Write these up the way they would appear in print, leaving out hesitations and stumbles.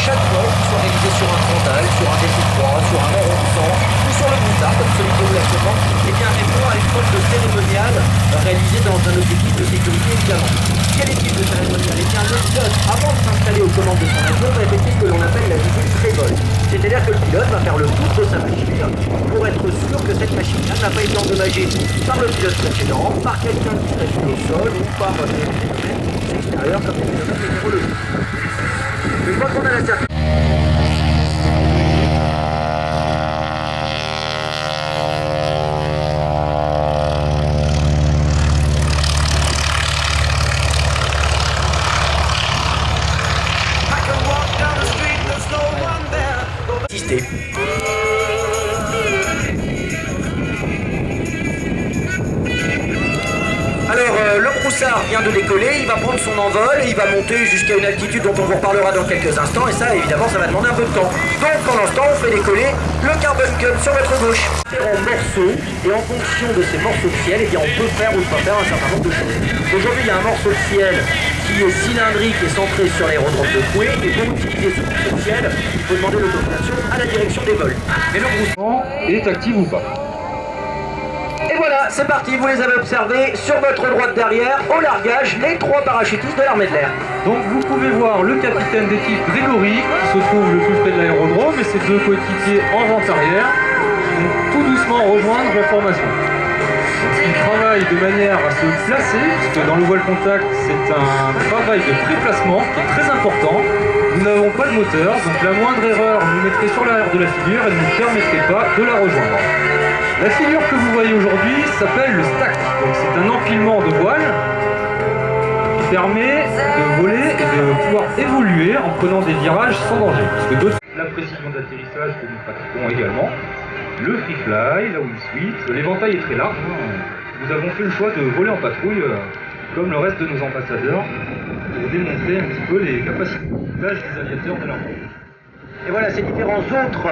chaque vol, qu'il soit réalisé sur un frontal, sur un DC-3, sur un R1100 ou sur le Broussard, comme celui que vous actuellement, eh bien répond à une forme de cérémonial réalisée dans un objectif de sécurité évidemment. Quel est-il de cérémonial? Eh bien le pilote, avant de s'installer aux commandes de son avion, va effectuer ce que l'on appelle la visite pré-vol. C'est-à-dire que le pilote va faire le tour de sa machine pour être sûr que cette machine-là n'a pas été endommagée par le pilote précédent, par quelqu'un qui serait sur le sol ou par des phénomènes extérieurs comme des phénomènes météorologiques. Une fois qu'on a la certitude. Alors le Broussard vient de décoller, il va prendre son envol et il va monter jusqu'à une altitude dont on vous reparlera dans quelques instants, et ça évidemment ça va demander un peu de temps. Donc pendant ce temps on fait décoller le Carbon Gun sur votre gauche. En morceaux, et en fonction de ces morceaux de ciel, eh bien on peut faire ou pas faire un certain nombre de choses. Aujourd'hui il y a un morceau de ciel qui est cylindrique et centré sur l'aérodrome de Coué, et pour utiliser ce morceau de ciel, il faut demander l'autorisation à la direction des vols. Et le Broussard est actif ou pas? Et voilà, c'est parti, vous les avez observés sur votre droite derrière, au largage, les 3 parachutistes de l'armée de l'air. Donc vous pouvez voir le capitaine d'équipe Grégory, qui se trouve le plus près de l'aérodrome, et ses 2 coéquipiers en vente arrière, qui vont tout doucement rejoindre la formation. Ils travaillent de manière à se placer, puisque dans le voile contact, c'est un travail de pré-placement qui est très important. Nous n'avons pas de moteur, donc la moindre erreur nous mettrait sur l'arrière de la figure et ne nous permettrait pas de la rejoindre. La figure que vous voyez aujourd'hui s'appelle le stack. Donc c'est un empilement de voile qui permet de voler et de pouvoir évoluer en prenant des virages sans danger. Parce que d'autres, la précision d'atterrissage que nous pratiquons également, le free fly, la wing suite, l'éventail est très large. Nous avons fait le choix de voler en patrouille comme le reste de nos ambassadeurs pour démontrer un petit peu les capacités d'âge des aviateurs de l'armée. Et voilà, ces différentes autres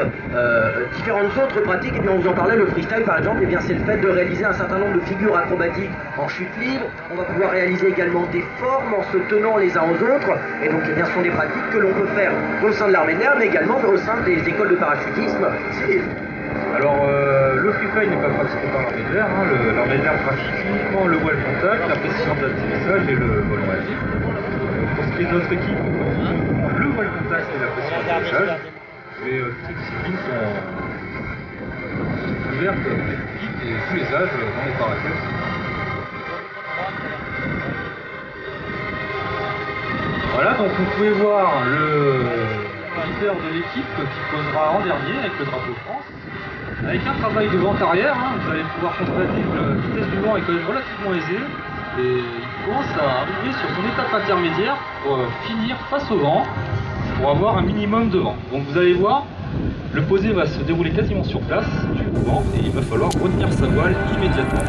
pratiques, et bien on vous en parlait, le freestyle par exemple, et bien c'est le fait de réaliser un certain nombre de figures acrobatiques en chute libre. On va pouvoir réaliser également des formes en se tenant les uns aux autres, et donc eh bien, ce sont des pratiques que l'on peut faire au sein de l'armée de l'air, mais également au sein des écoles de parachutisme civil. Alors le freefly n'est pas pratiqué par l'armée de l'air, l'armée de l'air pratique uniquement le voile contact, la précision d'atterrissage et le vol relatif. Pour ce qui est de notre équipe, le voile contact et la précision d'atterrissage, mais toutes les disciplines sont ouvertes à tous et tous les âges dans les parachutes. Voilà, donc vous pouvez voir le leader de l'équipe qui posera en dernier avec le drapeau de France. Avec un travail de vent-arrière, vous allez pouvoir constater que la vitesse du vent est quand même relativement aisée et il commence à arriver sur son étape intermédiaire pour finir face au vent pour avoir un minimum de vent. Donc vous allez voir, le posé va se dérouler quasiment sur place jusqu'au vent et il va falloir retenir sa voile immédiatement.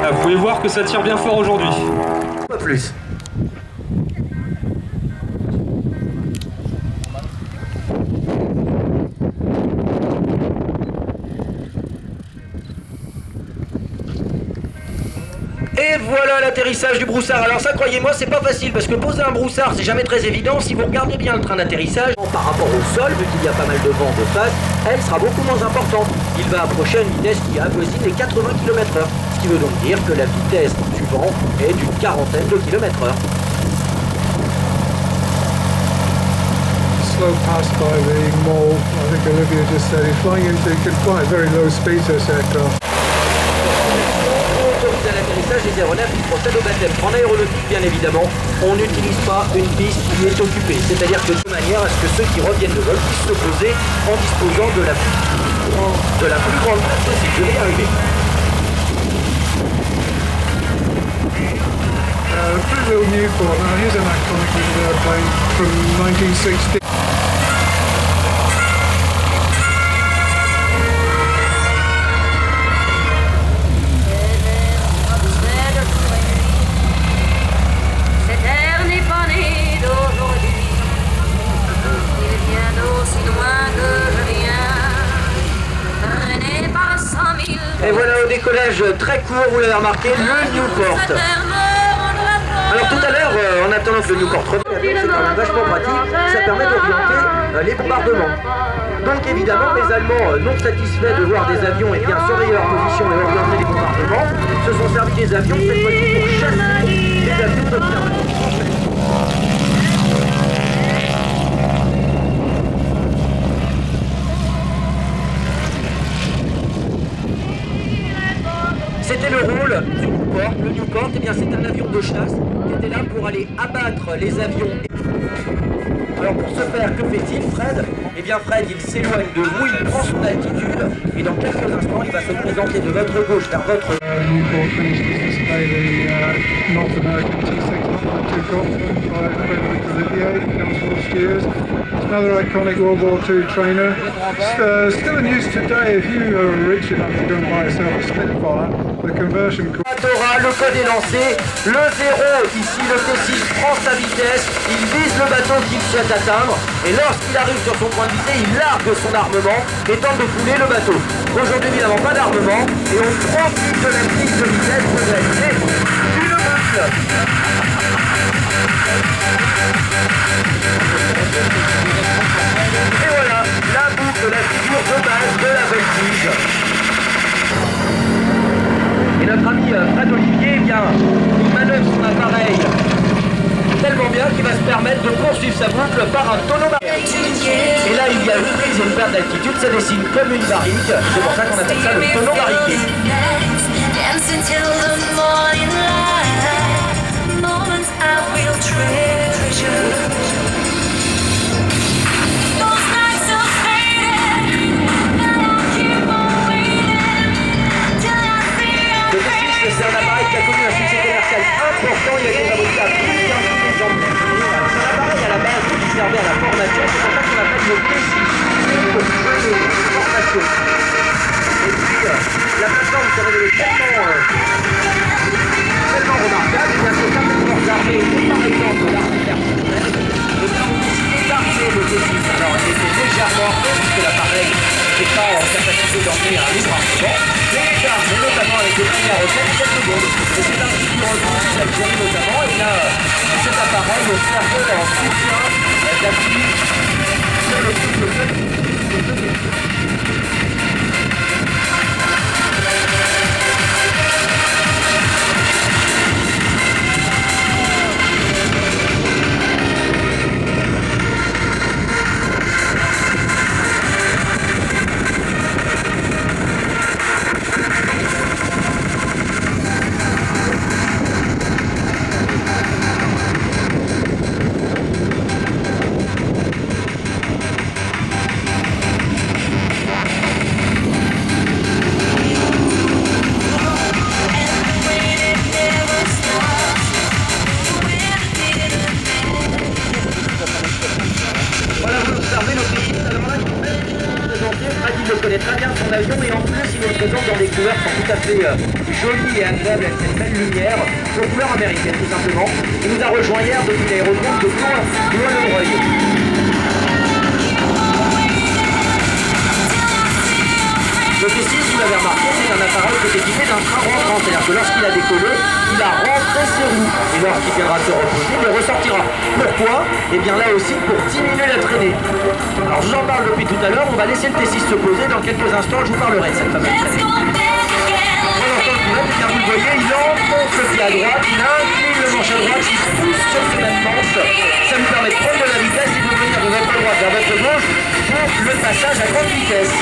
Là, vous pouvez voir que ça tire bien fort aujourd'hui. Pas plus. Et voilà l'atterrissage du Broussard. Alors ça, croyez-moi, c'est pas facile parce que poser un Broussard, c'est jamais très évident. Si vous regardez bien le train d'atterrissage, par rapport au sol, vu qu'il y a pas mal de vent de face, elle sera beaucoup moins importante. Il va approcher à une vitesse qui avoisine les 80 km/h. Ce qui veut donc dire que la vitesse du vent est d'une quarantaine de km/h. Slow pass by the mole. I think Olivia just said he's flying into quite a very low speed, this aircraft. À l'atterrissage des aéronefs qui procèdent au baptême. En aéronautique, bien évidemment, on n'utilise pas une piste qui est occupée. C'est-à-dire que de manière à ce que ceux qui reviennent de vol puissent se poser en disposant de la plus grande place possible. Je vais y arriver. Pretty Newport. Now here's an iconic little airplane from 1960. Et voilà au décollage très court, vous l'avez remarqué, le Newport. Alors tout le Newport 3, c'est quand même vachement pratique, ça permet d'orienter les bombardements. Donc évidemment, les Allemands, non satisfaits de voir des avions surveiller leur position et orienter les bombardements, se sont servis des avions cette fois-ci pour chasser les avions d'observation français. C'était le rôle du Newport. Le Newport, eh bien, c'est un avion de chasse qui était là pour aller abattre les avions. Alors pour ce faire, que fait-il, Fred? Eh bien Fred, il s'éloigne de vous, il prend son altitude et dans quelques instants, il va se présenter de votre gauche vers votre... Newport finished his display the North American T-692 Gotland by Frederick Olivier, Council Skiers. Another iconic World War II trainer. Still in use today if you are rich enough to go and buy yourself a Spitfire. The conversion course. Le code est lancé, le 0, ici le T6 prend sa vitesse, il vise le bateau qu'il souhaite atteindre et lorsqu'il arrive sur son point de visée, il largue son armement et tente de couler le bateau. Aujourd'hui évidemment pas d'armement et on profite de la prise de vitesse pour réaliser une boucle. Et voilà, la boucle, la figure de base de la voltige. Et notre ami Fred Olivier, eh bien, il manœuvre son appareil tellement bien qu'il va se permettre de poursuivre sa boucle par un tonneau barrique. Et là, il y a une prise et une perte d'altitude, ça dessine comme une barrique. C'est pour ça qu'on appelle ça le tonneau barriqué. C'est un appareil qui a connu un succès commercial important, il a été fabriqué à plus de 15 000 exemplaires. C'est un appareil à la base qui servait à la formation, c'est pour ça qu'on l'appelle le T6, le jeu de formation. Et puis, la plateforme s'est révélée tellement remarquable, il y a certaines forces armées, par exemple l'armée personnelle, et bien ont décidé d'armer le T6. Alors, il était légèrement armé, puisque l'appareil n'était pas en capacité d'emmener un libre armement, mais notamment avec les premières roquettes, quelques secondes. Et c'est un petit peu l'Algérie notamment, et là, cet appareil servait en soutien d'appui sur le couple. Très bien son avion et en plus il nous le présente dans des couleurs qui sont tout à fait jolies et agréables avec cette belle lumière, aux couleurs américaines tout simplement. Il nous a rejoint hier depuis l'aérodrome de Blois-le-Breuil. Le T6, vous l'avez remarqué, c'est un appareil qui est équipé d'un train rentrant, c'est-à-dire que lorsqu'il a décollé, il a rentré ses roues et lorsqu'il viendra se reposer, il ressortira. Pourquoi? Et bien là aussi pour diminuer la traînée. Alors je vous en parle depuis tout à l'heure, on va laisser le T6 se poser, dans quelques instants je vous parlerai de cette fameuse traînée. Pendant ce temps, bien vous le voyez, il enfonce le pied à droite, il incline le manche à droite, il se pousse sur ses mêmes manches. Ça nous permet de prendre de la vitesse et de venir de votre droite vers votre gauche pour le passage à grande vitesse.